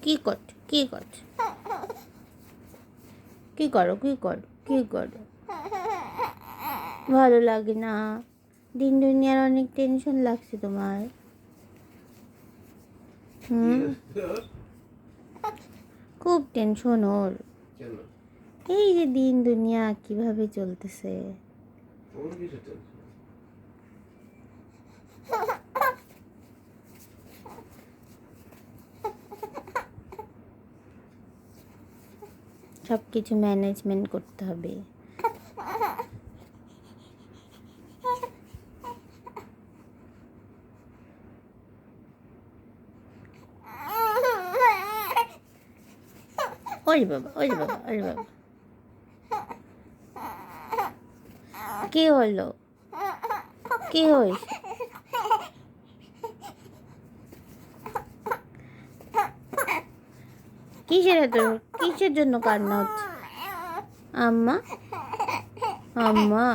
কি করছো, কি করছো, কি করো, কি করো, কি করো? ভালো লাগে না? দিন দুনিয়ার অনেক টেনশন লাগছে তোমার? হুম, খুব টেনশন ওর। এই যে দিন দুনিয়া কিভাবে চলতেছে। সব কিছু ম্যানেজমেন্ট করতে হবে। ওরে বাবা, ওরে বাবা, ওরে বাবা, কি হলো? কি হয়েছে? কিসের এত, কিসের জন্য কান্না হচ্ছে? আম্মা, আম্মা।